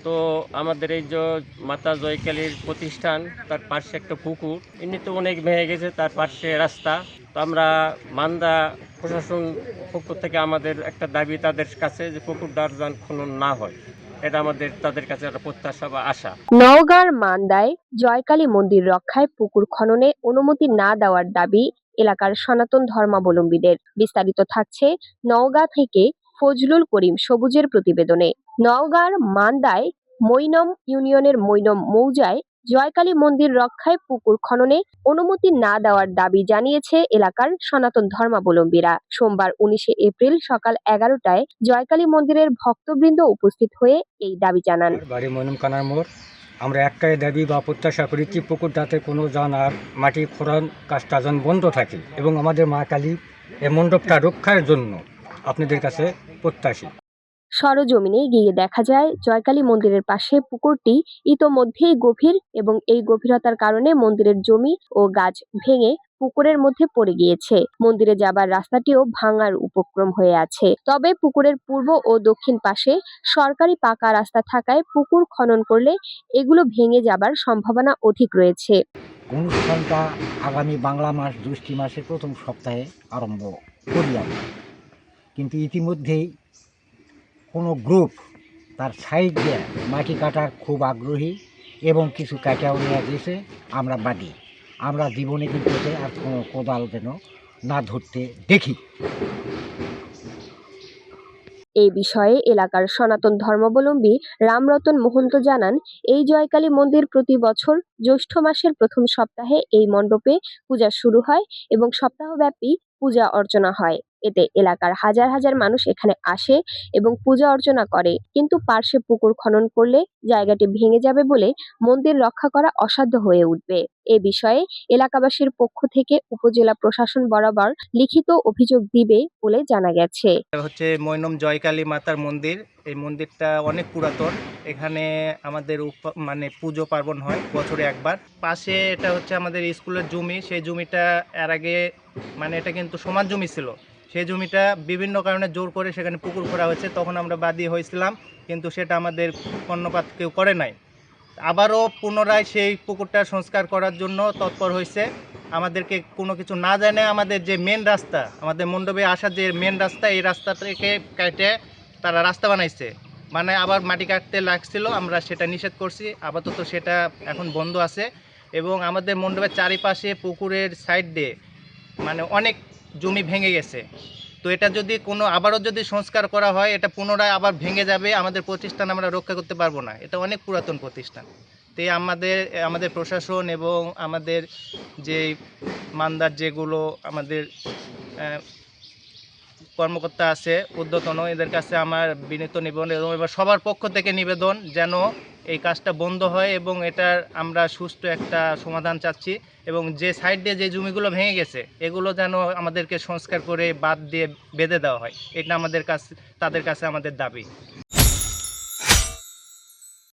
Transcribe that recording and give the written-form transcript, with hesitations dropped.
তো আমাদের এই যে মাতা জয়কালীর প্রতিষ্ঠান, তার পাশে একটা পুকুর এমনিতে অনেক ভেঙে গেছে, তার পাশে রাস্তা। তো আমরা মান্দা প্রশাসন পক্ষ থেকে আমাদের একটা দাবি তাদের কাছে যে পুকুরটার যেন খনন না হয়, এটা আমাদের তাদের কাছে একটা প্রত্যাশা বা আশা। নওগাঁর মান্দায় জয়কালী মন্দির রক্ষায় পুকুর খননে অনুমতি না দেওয়ার দাবি এলাকার সনাতন ধর্মাবলম্বীদের। বিস্তারিত থাকছে নওগাঁ থেকে ফজলুল করিম সবুজের প্রতিবেদনে। নওগাঁর মান্দায় মৈনম ইউনিয়নের মৈনম মৌজায় জয়কালী মন্দির রক্ষায় পুকুর খননে অনুমতি না দেওয়ার দাবি জানিয়েছে এলাকার সনাতন ধর্মাবলম্বীরা। সোমবার 19শে এপ্রিল সকাল 11টায় জয়কালী মন্দিরের ভক্তবৃন্দ উপস্থিত হয়ে এই দাবি জানান। বাড়ি মৈনম কানার মোড়। আমরা একটাই দাবি বা প্রত্যাশা করেছি, পুকুরটাতে কোনো যান আর মাটি খোঁড়ান কাজটা যেন বন্ধ থাকে এবং আমাদের মা কালী এই মণ্ডপটা রক্ষার জন্য আপনাদের কাছে প্রত্যাশী। সরজমিনে গিয়ে দেখা যায় জয়কালী মন্দিরের পাশে পুকুরটি ইতোমধ্যেই গভীর এবং এই গভীরতার কারণে মন্দিরের জমি ও গাছ ভেঙে পুকুরের মধ্যে পড়ে গিয়েছে। মন্দিরে যাবার রাস্তাটিও ভাঙার উপক্রম হয়ে আছে। তবে পুকুরের পূর্ব ও দক্ষিণ পাশে সরকারি পাকা রাস্তা থাকায় পুকুর খনন করলে এগুলো ভেঙে যাবার সম্ভাবনা অধিক রয়েছে। অনুষ্ঠানটা আগামী বাংলা মাস জ্যৈষ্ঠ মাসের প্রথম সপ্তাহে আরম্ভ করি আমরা, কিন্তু ইতিমধ্যেই কোনো গ্রুপ তার সাইড দিয়ে মাটি কাটার খুব আগ্রহী এবং কিছু কাটাও নিয়ে গেছে। আমরা বাদী, আমরা জীবনে কিন্তু এতে আর কোনো কোদাল যেন না ধরতে দেখি। এই বিষয়ে এলাকার সনাতন ধর্মাবলম্বী রামরতন মহন্ত জানান, এই জয়কালী মন্দির প্রতি বছর জ্যৈষ্ঠ মাসের প্রথম সপ্তাহে এই মণ্ডপে পূজা শুরু হয় এবং সপ্তাহব্যাপী পূজা অর্চনা হয়। এতে এলাকার হাজার হাজার মানুষ এখানে আসে এবং পূজা অর্চনা করে। কিন্তু পার্শ্বে পুকুর খনন করলে জায়গাটি ভেঙে যাবে বলে মন্দির রক্ষা করা অসাধ্য হয়ে উঠবে। এ বিষয়ে এলাকাবাসীর পক্ষ থেকে উপজেলা প্রশাসন বরাবর লিখিত অভিযোগ দিবে বলে জানা গেছে। হচ্ছে মৈনম জয়কালী মাতার মন্দির। এই মন্দিরটা অনেক পুরাতন। এখানে আমাদের মানে পুজো পার্বণ হয় বছরে একবার। পাশে এটা হচ্ছে আমাদের স্কুলের জমি। সেই জমিটা এর আগে মানে এটা কিন্তু সমান জমি ছিল। সেই জমিটা বিভিন্ন কারণে জোর করে সেখানে পুকুর করা হয়েছে। তখন আমরা বাদী হয়েছিলাম, কিন্তু সেটা আমাদের কর্ণপাত কেউ করে নাই। আবারও পুনরায় সেই পুকুরটা সংস্কার করার জন্য তৎপর হয়েছে। আমাদেরকে কোনো কিছু না জানে আমাদের যে মেন রাস্তা, আমাদের মণ্ডপে আসার যে মেন রাস্তা, এই রাস্তা থেকে কেটে তারা রাস্তা বানাইছে। মানে আবার মাটি কাটতে লাগছিল, আমরা সেটা নিষেধ করছি। আপাতত সেটা এখন বন্ধ আছে এবং আমাদের মণ্ডপের চারিপাশে পুকুরের সাইড দিয়ে মানে অনেক জমি ভেঙে গেছে। তো এটা যদি আবারও যদি সংস্কার করা হয়, এটা পুনরায় আবার ভেঙে যাবে। আমাদের প্রতিষ্ঠান আমরা রক্ষা করতে পারবো না। এটা অনেক পুরাতন প্রতিষ্ঠান। তো আমাদের প্রশাসন এবং আমাদের যে মান্দার যেগুলো আমাদের কর্মকর্তা আছে ঊর্ধ্বতন, এদের কাছে আমার বিনীত নিবেদন এবং এবার সবার পক্ষ থেকে নিবেদন যেন এই কাজটা বন্ধ হয় এবং এটার আমরা সুষ্ঠু একটা সমাধান চাচ্ছি। এবং যে সাইড দিয়ে যে জমিগুলো ভেঙে গেছে এগুলো যেন আমাদেরকে সংস্কার করে বাদ দিয়ে বেঁধে দেওয়া হয়, এটা তাদের কাছে আমাদের দাবি।